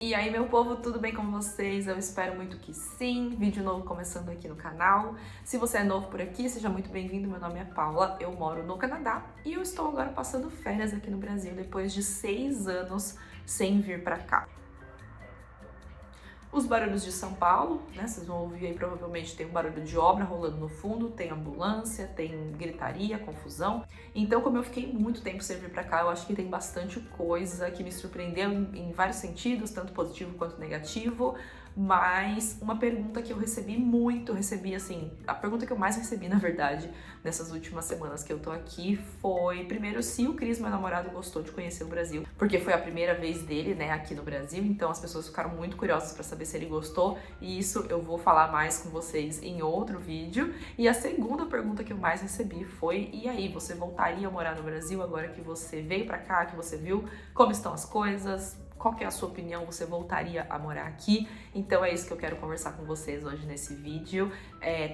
E aí, meu povo, tudo bem com vocês? Eu espero muito que sim. Vídeo novo começando aqui no canal. Se você é novo por aqui, seja muito bem-vindo. Meu nome é Paula, eu moro no Canadá e eu estou agora passando férias aqui no Brasil depois de 6 anos sem vir pra cá. Os barulhos de São Paulo, né? Vocês vão ouvir aí, provavelmente tem um barulho de obra rolando no fundo, tem ambulância, tem gritaria, confusão. Então, como eu fiquei muito tempo sem vir pra cá, eu acho que tem bastante coisa que me surpreendeu em vários sentidos, tanto positivo quanto negativo. Mas uma pergunta que eu recebi assim, a pergunta que eu mais recebi, na verdade, nessas últimas semanas que eu tô aqui foi, primeiro, se o Cris, meu namorado, gostou de conhecer o Brasil, porque foi a primeira vez dele, né, aqui no Brasil, então as pessoas ficaram muito curiosas pra saber se ele gostou, e isso eu vou falar mais com vocês em outro vídeo. E a segunda pergunta que eu mais recebi foi, e aí, você voltaria a morar no Brasil agora que você veio pra cá, que você viu como estão as coisas? Qual que é a sua opinião? Você voltaria a morar aqui? Então é isso que eu quero conversar com vocês hoje nesse vídeo.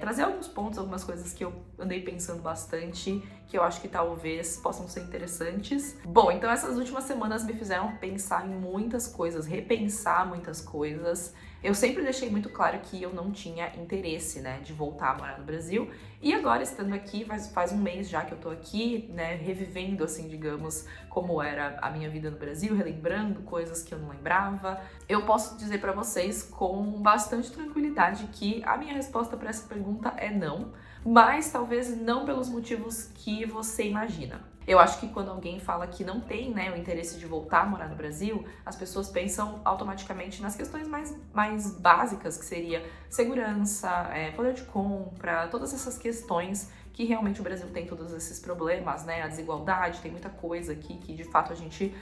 Trazer alguns pontos, algumas coisas que eu andei pensando bastante, que eu acho que talvez possam ser interessantes. Bom, então essas últimas semanas me fizeram pensar em muitas coisas, repensar muitas coisas. Eu sempre deixei muito claro que eu não tinha interesse, né, de voltar a morar no Brasil. E agora, estando aqui, faz um mês já que eu tô aqui, né, revivendo, assim, digamos, como era a minha vida no Brasil, relembrando coisas que eu não lembrava. Eu posso dizer pra vocês com bastante tranquilidade que a minha resposta pra essa pergunta é não, mas talvez não pelos motivos que você imagina. Eu acho que quando alguém fala que não tem, né, o interesse de voltar a morar no Brasil, as pessoas pensam automaticamente nas questões mais básicas, que seria segurança, poder de compra, todas essas questões que realmente o Brasil tem todos esses problemas, né, a desigualdade, tem muita coisa aqui que de fato a gente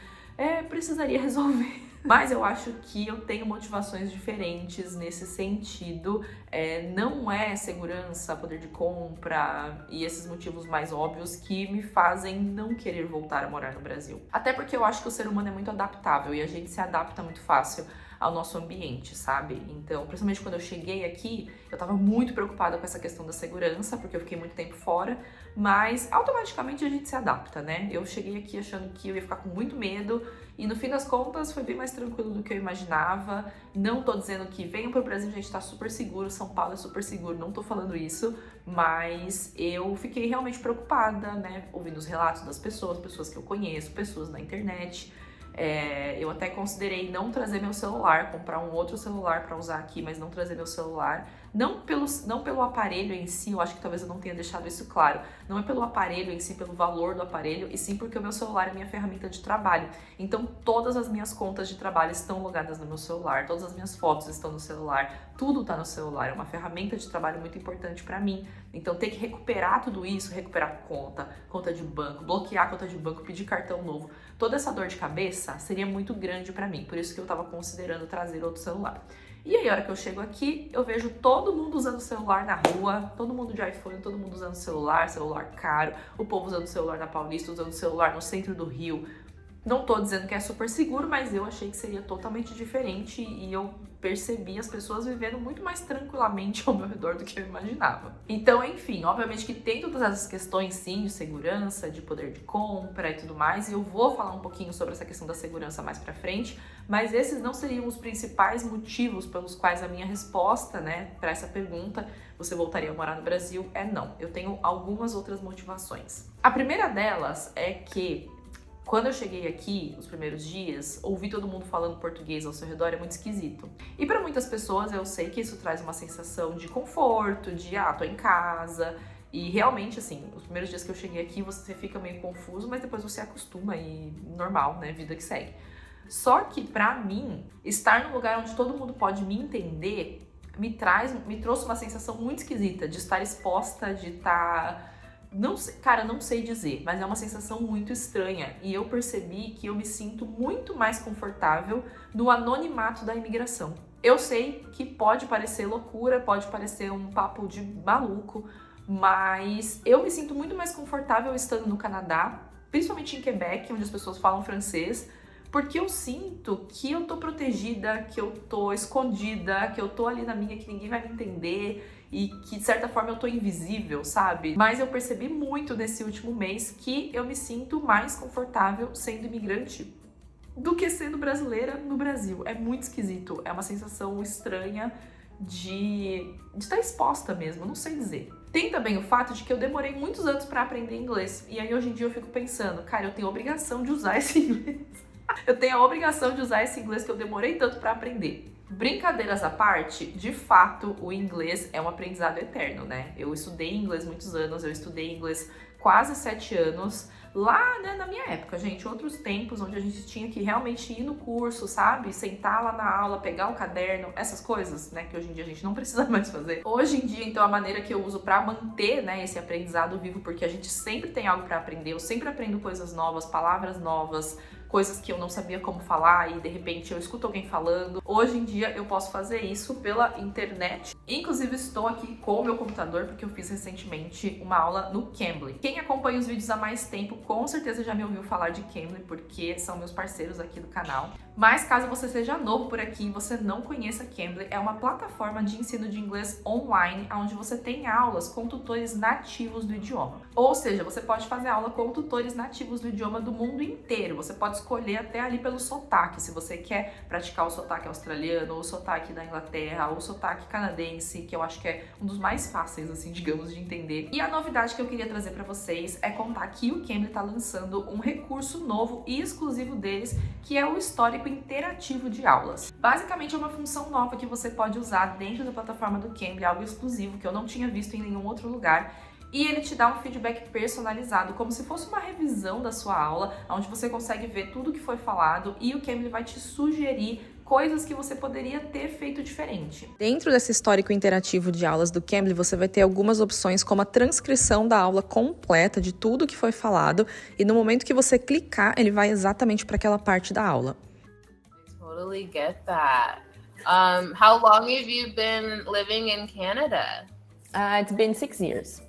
precisaria resolver. Mas eu acho que eu tenho motivações diferentes nesse sentido. Não é segurança, poder de compra e esses motivos mais óbvios que me fazem não querer voltar a morar no Brasil. Até porque eu acho que o ser humano é muito adaptável e a gente se adapta muito fácil ao nosso ambiente, sabe? Então, principalmente quando eu cheguei aqui, eu tava muito preocupada com essa questão da segurança, porque eu fiquei muito tempo fora, mas automaticamente a gente se adapta, né? Eu cheguei aqui achando que eu ia ficar com muito medo e no fim das contas foi bem mais tranquilo do que eu imaginava. Não tô dizendo que venham pro Brasil, a gente tá super seguro, São Paulo é super seguro, não tô falando isso, mas eu fiquei realmente preocupada, né? Ouvindo os relatos das pessoas que eu conheço, pessoas na internet. Eu até considerei não trazer meu celular, comprar um outro celular para usar aqui, mas não trazer meu celular. Não pelo aparelho em si, eu acho que talvez eu não tenha deixado isso claro. Não é pelo aparelho em si, pelo valor do aparelho, e sim porque o meu celular é minha ferramenta de trabalho. Então todas as minhas contas de trabalho estão logadas no meu celular, todas as minhas fotos estão no celular, tudo tá no celular. É uma ferramenta de trabalho muito importante para mim. Então ter que recuperar tudo isso, recuperar conta de banco, bloquear a conta de banco, pedir cartão novo, toda essa dor de cabeça seria muito grande pra mim, por isso que eu tava considerando trazer outro celular. E aí, a hora que eu chego aqui, eu vejo todo mundo usando celular na rua, todo mundo de iPhone, todo mundo usando celular caro, o povo usando celular na Paulista, usando celular no centro do Rio. Não tô dizendo que é super seguro, mas eu achei que seria totalmente diferente e eu percebi as pessoas vivendo muito mais tranquilamente ao meu redor do que eu imaginava. Então, enfim, obviamente que tem todas essas questões, sim, de segurança, de poder de compra e tudo mais, e eu vou falar um pouquinho sobre essa questão da segurança mais pra frente, mas esses não seriam os principais motivos pelos quais a minha resposta, né, pra essa pergunta, você voltaria a morar no Brasil, é não. Eu tenho algumas outras motivações. A primeira delas é que quando eu cheguei aqui, os primeiros dias, ouvir todo mundo falando português ao seu redor é muito esquisito. E para muitas pessoas eu sei que isso traz uma sensação de conforto, de tô em casa. E realmente, assim, os primeiros dias que eu cheguei aqui você fica meio confuso, mas depois você acostuma e normal, né? Vida que segue. Só que pra mim, estar num lugar onde todo mundo pode me entender me trouxe uma sensação muito esquisita de estar exposta, de estar... Não sei, cara, não sei dizer, mas é uma sensação muito estranha e eu percebi que eu me sinto muito mais confortável no anonimato da imigração. Eu sei que pode parecer loucura, pode parecer um papo de maluco, mas eu me sinto muito mais confortável estando no Canadá, principalmente em Quebec, onde as pessoas falam francês, porque eu sinto que eu tô protegida, que eu tô escondida, que eu tô ali na minha, que ninguém vai me entender e que de certa forma eu tô invisível, sabe? Mas eu percebi muito nesse último mês que eu me sinto mais confortável sendo imigrante do que sendo brasileira no Brasil. É muito esquisito, é uma sensação estranha de estar exposta mesmo, não sei dizer. Tem também o fato de que eu demorei muitos anos para aprender inglês, e aí hoje em dia eu fico pensando, cara, eu tenho a obrigação de usar esse inglês. Eu tenho a obrigação de usar esse inglês que eu demorei tanto para aprender. Brincadeiras à parte, de fato, o inglês é um aprendizado eterno, né? Eu estudei inglês muitos anos, eu estudei inglês quase 7 anos, lá, né, na minha época, gente, outros tempos onde a gente tinha que realmente ir no curso, sabe? Sentar lá na aula, pegar o caderno, essas coisas, né, que hoje em dia a gente não precisa mais fazer. Hoje em dia, então, a maneira que eu uso pra manter, né, esse aprendizado vivo, porque a gente sempre tem algo pra aprender, eu sempre aprendo coisas novas, palavras novas, coisas que eu não sabia como falar e de repente eu escuto alguém falando. Hoje em dia eu posso fazer isso pela internet. Inclusive estou aqui com o meu computador porque eu fiz recentemente uma aula no Cambly. Quem acompanha os vídeos há mais tempo com certeza já me ouviu falar de Cambly porque são meus parceiros aqui do canal. Mas caso você seja novo por aqui e você não conheça Cambly, é uma plataforma de ensino de inglês online onde você tem aulas com tutores nativos do idioma. Ou seja, você pode fazer aula com tutores nativos do idioma do mundo inteiro. Você pode escolher até ali pelo sotaque, se você quer praticar o sotaque australiano, ou o sotaque da Inglaterra, ou o sotaque canadense, que eu acho que é um dos mais fáceis, assim, digamos, de entender. E a novidade que eu queria trazer para vocês é contar que o Cambly tá lançando um recurso novo e exclusivo deles, que é o histórico interativo de aulas. Basicamente é uma função nova que você pode usar dentro da plataforma do Cambly, algo exclusivo que eu não tinha visto em nenhum outro lugar. E ele te dá um feedback personalizado, como se fosse uma revisão da sua aula, onde você consegue ver tudo que foi falado e o Cambly vai te sugerir coisas que você poderia ter feito diferente. Dentro desse histórico interativo de aulas do Cambly, você vai ter algumas opções como a transcrição da aula completa de tudo que foi falado e no momento que você clicar, ele vai exatamente para aquela parte da aula. I totally get that. How long have you been living in Canada? It's been 6 years.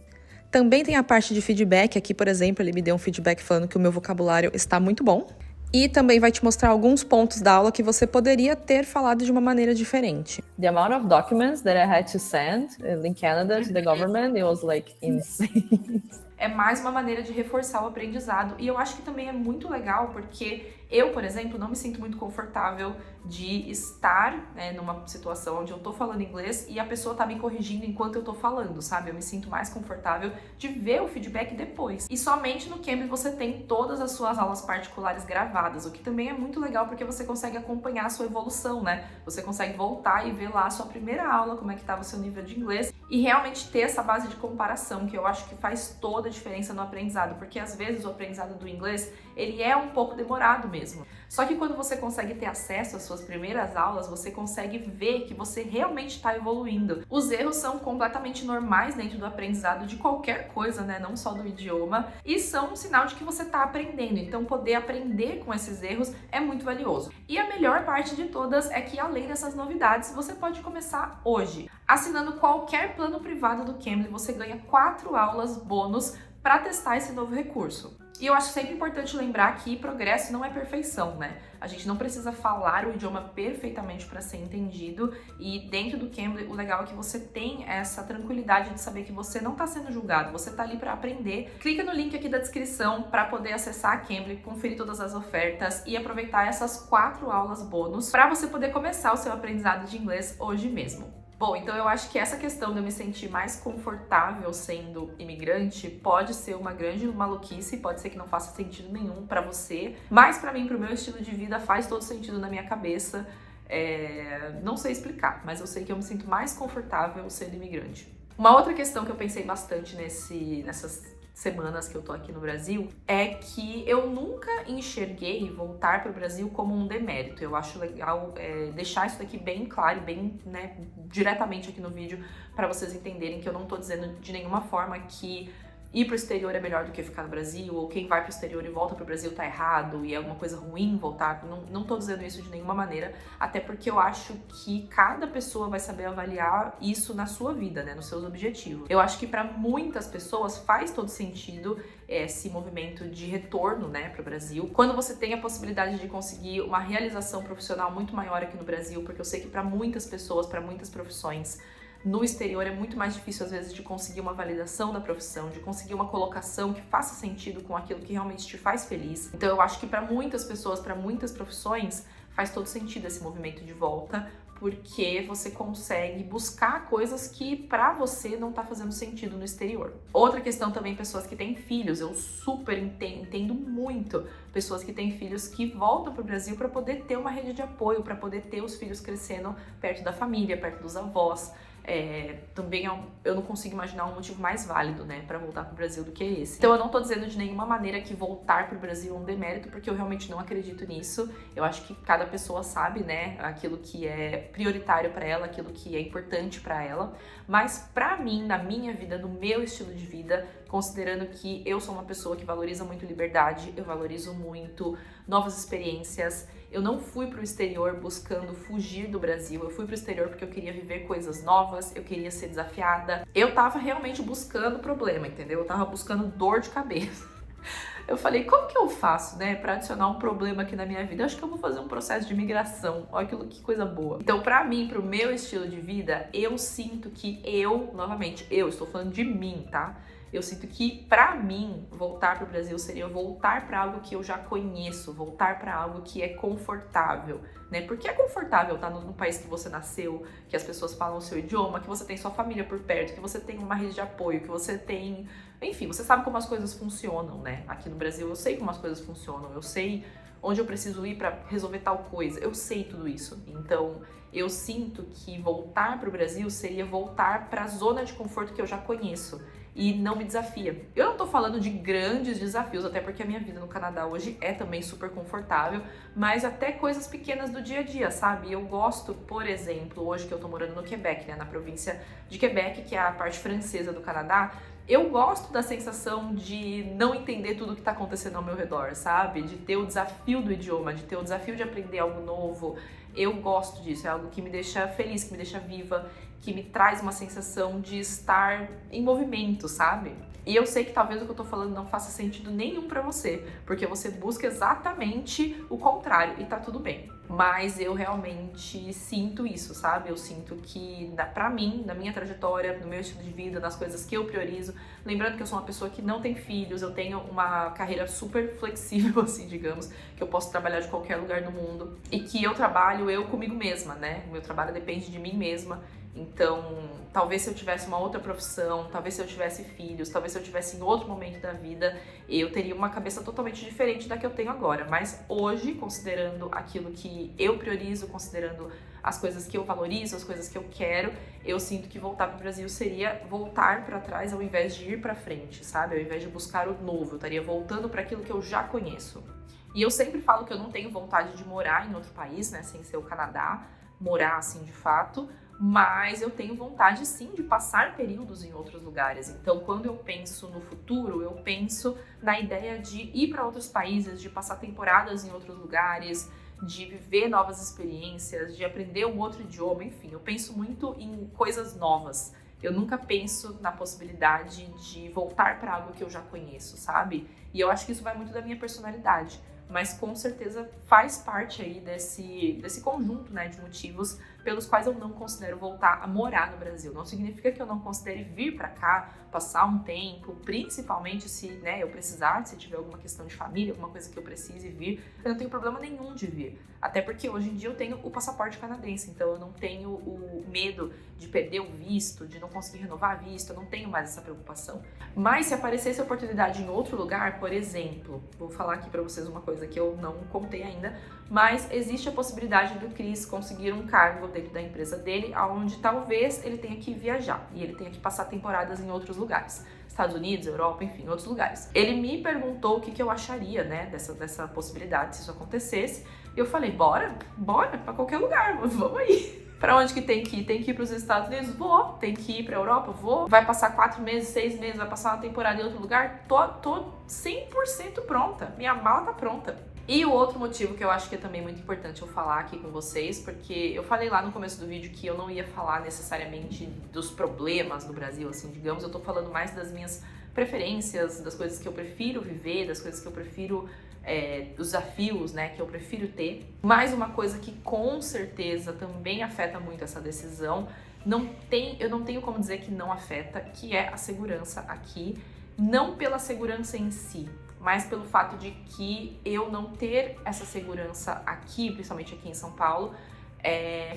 Também tem a parte de feedback. Aqui, por exemplo, ele me deu um feedback falando que o meu vocabulário está muito bom. E também vai te mostrar alguns pontos da aula que você poderia ter falado de uma maneira diferente. The amount of documents that I had to send in Canada to the government, it was like insane. É mais uma maneira de reforçar o aprendizado. E eu acho que também é muito legal porque eu, por exemplo, não me sinto muito confortável de estar, né, numa situação onde eu tô falando inglês e a pessoa tá me corrigindo enquanto eu tô falando, sabe? Eu me sinto mais confortável de ver o feedback depois. E somente no Cambly você tem todas as suas aulas particulares gravadas, o que também é muito legal porque você consegue acompanhar a sua evolução, né? Você consegue voltar e ver lá a sua primeira aula, como é que tava o seu nível de inglês e realmente ter essa base de comparação, que eu acho que faz toda a diferença no aprendizado, porque às vezes o aprendizado do inglês, ele é um pouco demorado mesmo. Só que quando você consegue ter acesso às suas primeiras aulas, você consegue ver que você realmente está evoluindo. Os erros são completamente normais dentro do aprendizado de qualquer coisa, né? Não só do idioma, e são um sinal de que você está aprendendo. Então poder aprender com esses erros é muito valioso. E a melhor parte de todas é que além dessas novidades, você pode começar hoje. Assinando qualquer plano privado do Cambly, você ganha 4 aulas bônus para testar esse novo recurso. E eu acho sempre importante lembrar que progresso não é perfeição, né? A gente não precisa falar o idioma perfeitamente para ser entendido, e dentro do Cambly o legal é que você tem essa tranquilidade de saber que você não está sendo julgado, você está ali para aprender. Clica no link aqui da descrição para poder acessar a Cambly, conferir todas as ofertas e aproveitar essas 4 aulas bônus para você poder começar o seu aprendizado de inglês hoje mesmo. Bom, então eu acho que essa questão de eu me sentir mais confortável sendo imigrante pode ser uma grande maluquice, pode ser que não faça sentido nenhum pra você, mas pra mim, pro meu estilo de vida, faz todo sentido na minha cabeça. Não sei explicar, mas eu sei que eu me sinto mais confortável sendo imigrante. Uma outra questão que eu pensei bastante nessas semanas que eu tô aqui no Brasil, é que eu nunca enxerguei voltar para o Brasil como um demérito. Eu acho legal deixar isso daqui bem claro, bem, né, diretamente aqui no vídeo, para vocês entenderem que eu não tô dizendo de nenhuma forma que ir pro exterior é melhor do que ficar no Brasil, ou quem vai pro exterior e volta pro Brasil tá errado e é alguma coisa ruim voltar. Não tô dizendo isso de nenhuma maneira, até porque eu acho que cada pessoa vai saber avaliar isso na sua vida, né, nos seus objetivos. Eu acho que para muitas pessoas faz todo sentido esse movimento de retorno, né, pro Brasil, quando você tem a possibilidade de conseguir uma realização profissional muito maior aqui no Brasil, porque eu sei que para muitas pessoas, para muitas profissões, no exterior é muito mais difícil, às vezes, de conseguir uma validação da profissão, de conseguir uma colocação que faça sentido com aquilo que realmente te faz feliz. Então eu acho que para muitas pessoas, para muitas profissões, faz todo sentido esse movimento de volta, porque você consegue buscar coisas que pra você não tá fazendo sentido no exterior. Outra questão também, pessoas que têm filhos, eu super entendo muito pessoas que têm filhos que voltam pro Brasil para poder ter uma rede de apoio, para poder ter os filhos crescendo perto da família, perto dos avós. Também eu não consigo imaginar um motivo mais válido, né, para voltar pro Brasil do que esse. Então eu não tô dizendo de nenhuma maneira que voltar pro Brasil é um demérito, porque eu realmente não acredito nisso. Eu acho que cada pessoa sabe, né, aquilo que é prioritário para ela, aquilo que é importante para ela. Mas para mim, na minha vida, no meu estilo de vida, considerando que eu sou uma pessoa que valoriza muito liberdade, eu valorizo muito novas experiências. Eu não fui pro exterior buscando fugir do Brasil, eu fui pro exterior porque eu queria viver coisas novas, eu queria ser desafiada. Eu tava realmente buscando problema, entendeu? Eu tava buscando dor de cabeça. Eu falei, como que eu faço, né, pra adicionar um problema aqui na minha vida? Eu acho que eu vou fazer um processo de imigração. Olha que coisa boa. Então, pra mim, pro meu estilo de vida, eu sinto que novamente, eu estou falando de mim, tá? Eu sinto que, pra mim, voltar pro Brasil seria voltar pra algo que eu já conheço, voltar pra algo que é confortável, né? Porque é confortável estar no país que você nasceu, que as pessoas falam o seu idioma, que você tem sua família por perto, que você tem uma rede de apoio, que você tem... Enfim, você sabe como as coisas funcionam, né? Aqui no Brasil eu sei como as coisas funcionam, eu sei onde eu preciso ir pra resolver tal coisa, eu sei tudo isso. Então, eu sinto que voltar pro Brasil seria voltar pra zona de conforto que eu já conheço e não me desafia. Eu não tô falando de grandes desafios, até porque a minha vida no Canadá hoje é também super confortável, mas até coisas pequenas do dia a dia, sabe? Eu gosto, por exemplo, hoje que eu tô morando no Quebec, né, na província de Quebec, que é a parte francesa do Canadá, eu gosto da sensação de não entender tudo que tá acontecendo ao meu redor, sabe? De ter o desafio do idioma, de ter o desafio de aprender algo novo. Eu gosto disso, é algo que me deixa feliz, que me deixa viva, que me traz uma sensação de estar em movimento, sabe? E eu sei que talvez o que eu tô falando não faça sentido nenhum pra você, porque você busca exatamente o contrário e tá tudo bem. Mas eu realmente sinto isso, sabe? Eu sinto que, pra mim, na minha trajetória, no meu estilo de vida, nas coisas que eu priorizo, lembrando que eu sou uma pessoa que não tem filhos, eu tenho uma carreira super flexível, assim, digamos, que eu posso trabalhar de qualquer lugar do mundo e que eu trabalho comigo mesma, né? O meu trabalho depende de mim mesma. Então, talvez se eu tivesse uma outra profissão, talvez se eu tivesse filhos, talvez se eu tivesse em outro momento da vida, eu teria uma cabeça totalmente diferente da que eu tenho agora. Mas hoje, considerando aquilo que eu priorizo, considerando as coisas que eu valorizo, as coisas que eu quero, eu sinto que voltar para o Brasil seria voltar para trás ao invés de ir para frente, sabe? Ao invés de buscar o novo, eu estaria voltando para aquilo que eu já conheço. E eu sempre falo que eu não tenho vontade de morar em outro país, né, sem ser o Canadá, morar assim de fato, mas eu tenho vontade sim de passar períodos em outros lugares. Então, quando eu penso no futuro, eu penso na ideia de ir para outros países, de passar temporadas em outros lugares, de viver novas experiências, de aprender um outro idioma, enfim, eu penso muito em coisas novas. Eu nunca penso na possibilidade de voltar para algo que eu já conheço, sabe? E eu acho que isso vai muito da minha personalidade, mas com certeza faz parte aí desse conjunto, né, de motivos pelos quais eu não considero voltar a morar no Brasil. Não significa que eu não considere vir para cá, passar um tempo, principalmente se, né, eu precisar, se tiver alguma questão de família, alguma coisa que eu precise vir, eu não tenho problema nenhum de vir. Até porque hoje em dia eu tenho o passaporte canadense, então eu não tenho o medo de perder o visto, de não conseguir renovar visto, eu não tenho mais essa preocupação. Mas se aparecesse oportunidade em outro lugar, por exemplo, vou falar aqui para vocês uma coisa que eu não contei ainda, mas existe a possibilidade do Chris conseguir um cargo dentro da empresa dele, onde talvez ele tenha que viajar e ele tenha que passar temporadas em outros lugares. Estados Unidos, Europa, enfim, outros lugares. Ele me perguntou o que eu acharia, né, dessa possibilidade, se isso acontecesse. E eu falei, bora pra qualquer lugar, vamos aí. Pra onde que tem que ir? Tem que ir pros Estados Unidos? Vou. Tem que ir pra Europa? Vou. Vai passar 4 meses, 6 meses, vai passar uma temporada em outro lugar? Tô 100% pronta. Minha mala tá pronta. E o outro motivo que eu acho que é também muito importante eu falar aqui com vocês, porque eu falei lá no começo do vídeo que eu não ia falar necessariamente dos problemas do Brasil, assim, digamos, eu tô falando mais das minhas preferências, das coisas que eu prefiro viver, das coisas que eu prefiro os desafios, né, que eu prefiro ter. Mais uma coisa que com certeza também afeta muito essa decisão, eu não tenho como dizer que não afeta, que é a segurança aqui, não pela segurança em si, mas pelo fato de que eu não ter essa segurança aqui, principalmente aqui em São Paulo,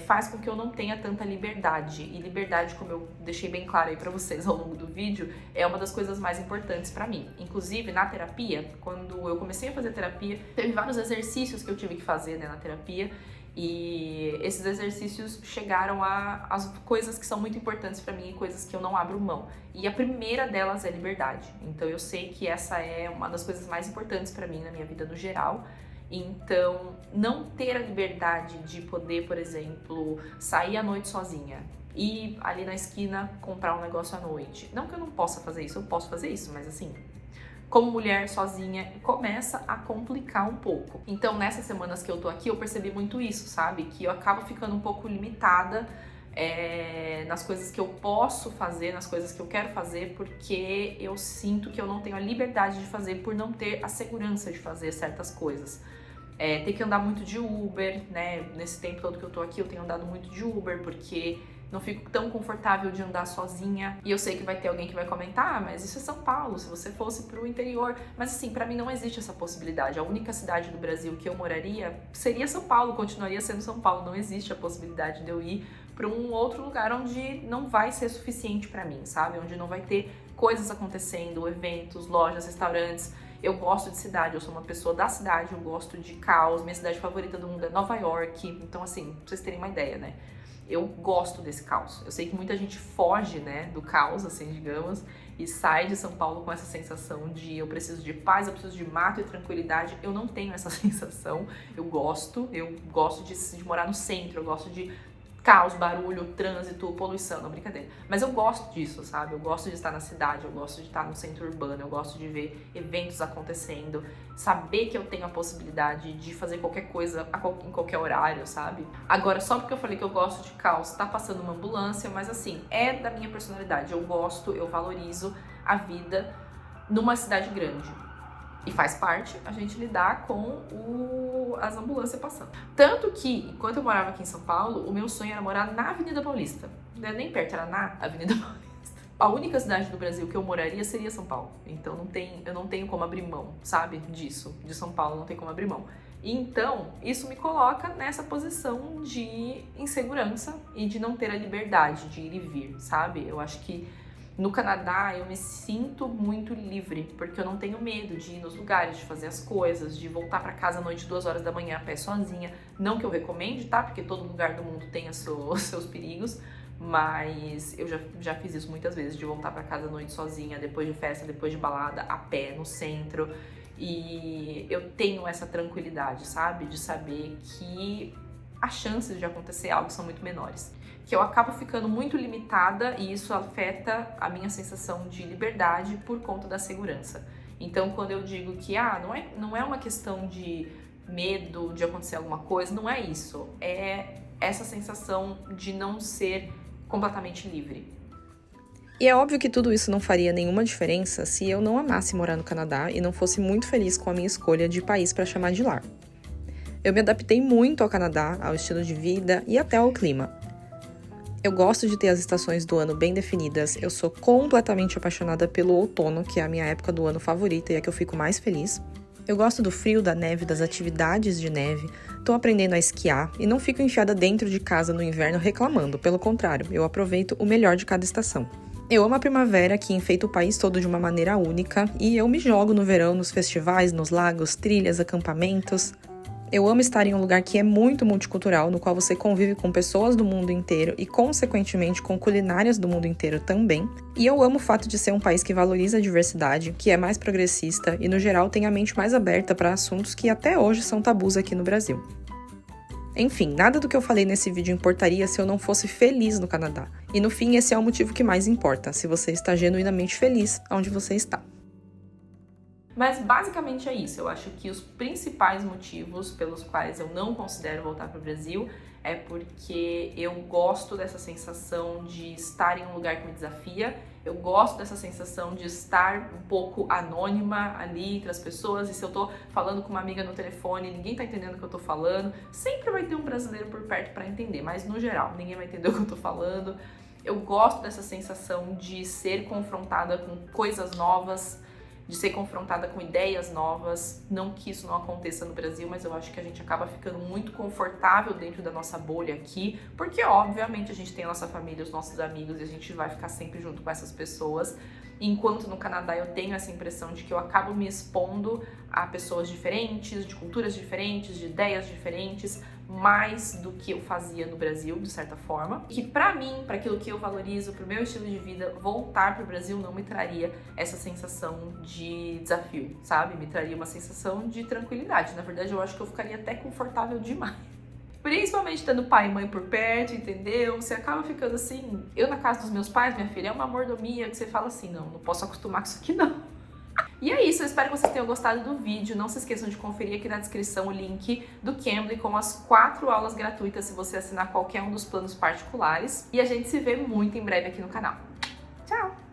faz com que eu não tenha tanta liberdade. E liberdade, como eu deixei bem claro aí pra vocês ao longo do vídeo, é uma das coisas mais importantes pra mim. Inclusive, na terapia, quando eu comecei a fazer terapia, teve vários exercícios que eu tive que fazer, né, na terapia, e esses exercícios chegaram às coisas que são muito importantes pra mim e coisas que eu não abro mão. E a primeira delas é liberdade. Então eu sei que essa é uma das coisas mais importantes pra mim na minha vida no geral. Então, não ter a liberdade de poder, por exemplo, sair à noite sozinha, ir ali na esquina comprar um negócio à noite. Não que eu não possa fazer isso, eu posso fazer isso, mas assim, como mulher sozinha, começa a complicar um pouco. Então, nessas semanas que eu tô aqui, eu percebi muito isso, sabe? Que eu acabo ficando um pouco limitada nas coisas que eu posso fazer, nas coisas que eu quero fazer, porque eu sinto que eu não tenho a liberdade de fazer por não ter a segurança de fazer certas coisas. Ter que andar muito de Uber, né? Nesse tempo todo que eu tô aqui, eu tenho andado muito de Uber, porque não fico tão confortável de andar sozinha. E eu sei que vai ter alguém que vai comentar, mas isso é São Paulo, se você fosse pro interior. Mas assim, pra mim não existe essa possibilidade. A única cidade do Brasil que eu moraria seria São Paulo, continuaria sendo São Paulo. Não existe a possibilidade de eu ir pra um outro lugar onde não vai ser suficiente pra mim, sabe? Onde não vai ter coisas acontecendo, eventos, lojas, restaurantes. Eu gosto de cidade, eu sou uma pessoa da cidade, eu gosto de caos. Minha cidade favorita do mundo é Nova York. Então assim, pra vocês terem uma ideia, né? Eu gosto desse caos. Eu sei que muita gente foge, né, do caos, assim, digamos, e sai de São Paulo com essa sensação de eu preciso de paz, eu preciso de mato e tranquilidade. Eu não tenho essa sensação. Eu gosto de morar no centro, eu gosto de caos, barulho, trânsito, poluição, não, brincadeira. Mas eu gosto disso, sabe? Eu gosto de estar na cidade, eu gosto de estar no centro urbano, eu gosto de ver eventos acontecendo, saber que eu tenho a possibilidade de fazer qualquer coisa em qualquer horário, sabe? Agora, só porque eu falei que eu gosto de caos, tá passando uma ambulância, mas assim, é da minha personalidade. Eu gosto, eu valorizo a vida numa cidade grande. E faz parte a gente lidar com as ambulâncias passando. Tanto que, enquanto eu morava aqui em São Paulo, o meu sonho era morar na Avenida Paulista. Não era nem perto, era na Avenida Paulista. A única cidade do Brasil que eu moraria seria São Paulo. Então eu não tenho como abrir mão, sabe, disso. De São Paulo não tem como abrir mão. Então, isso me coloca nessa posição de insegurança e de não ter a liberdade de ir e vir, sabe? Eu acho que no Canadá eu me sinto muito livre, porque eu não tenho medo de ir nos lugares, de fazer as coisas, de voltar pra casa à noite 2 horas da manhã a pé sozinha. Não que eu recomende, tá? Porque todo lugar do mundo tem os seus perigos, mas eu já fiz isso muitas vezes, de voltar pra casa à noite sozinha, depois de festa, depois de balada, a pé, no centro. E eu tenho essa tranquilidade, sabe? De saber que as chances de acontecer algo são muito menores. Que eu acabo ficando muito limitada e isso afeta a minha sensação de liberdade por conta da segurança. Então, quando eu digo que não é uma questão de medo de acontecer alguma coisa, não é isso. É essa sensação de não ser completamente livre. E é óbvio que tudo isso não faria nenhuma diferença se eu não amasse morar no Canadá e não fosse muito feliz com a minha escolha de país para chamar de lar. Eu me adaptei muito ao Canadá, ao estilo de vida e até ao clima. Eu gosto de ter as estações do ano bem definidas, eu sou completamente apaixonada pelo outono, que é a minha época do ano favorita e é que eu fico mais feliz. Eu gosto do frio, da neve, das atividades de neve, tô aprendendo a esquiar e não fico enfiada dentro de casa no inverno reclamando, pelo contrário, eu aproveito o melhor de cada estação. Eu amo a primavera, que enfeita o país todo de uma maneira única, e eu me jogo no verão nos festivais, nos lagos, trilhas, acampamentos. Eu amo estar em um lugar que é muito multicultural, no qual você convive com pessoas do mundo inteiro e, consequentemente, com culinárias do mundo inteiro também. E eu amo o fato de ser um país que valoriza a diversidade, que é mais progressista e, no geral, tem a mente mais aberta para assuntos que até hoje são tabus aqui no Brasil. Enfim, nada do que eu falei nesse vídeo importaria se eu não fosse feliz no Canadá. E no fim, esse é o motivo que mais importa, se você está genuinamente feliz onde você está. Mas basicamente é isso. Eu acho que os principais motivos pelos quais eu não considero voltar para o Brasil é porque eu gosto dessa sensação de estar em um lugar que me desafia, eu gosto dessa sensação de estar um pouco anônima ali entre as pessoas, e se eu tô falando com uma amiga no telefone e ninguém tá entendendo o que eu tô falando, sempre vai ter um brasileiro por perto para entender, mas no geral, ninguém vai entender o que eu tô falando. Eu gosto dessa sensação de ser confrontada com coisas novas, de ser confrontada com ideias novas. Não que isso não aconteça no Brasil, mas eu acho que a gente acaba ficando muito confortável dentro da nossa bolha aqui, porque obviamente a gente tem a nossa família, os nossos amigos, e a gente vai ficar sempre junto com essas pessoas. Enquanto no Canadá eu tenho essa impressão de que eu acabo me expondo a pessoas diferentes, de culturas diferentes, de ideias diferentes, mais do que eu fazia no Brasil, de certa forma. Que pra mim, para aquilo que eu valorizo, pro meu estilo de vida, voltar pro Brasil não me traria essa sensação de desafio, sabe? Me traria uma sensação de tranquilidade. Na verdade, eu acho que eu ficaria até confortável demais. Principalmente tendo pai e mãe por perto, entendeu? Você acaba ficando assim... Eu na casa dos meus pais, minha filha, é uma mordomia que você fala assim, não posso acostumar com isso aqui não. E é isso, eu espero que vocês tenham gostado do vídeo. Não se esqueçam de conferir aqui na descrição o link do Cambly com as 4 aulas gratuitas se você assinar qualquer um dos planos particulares. E a gente se vê muito em breve aqui no canal.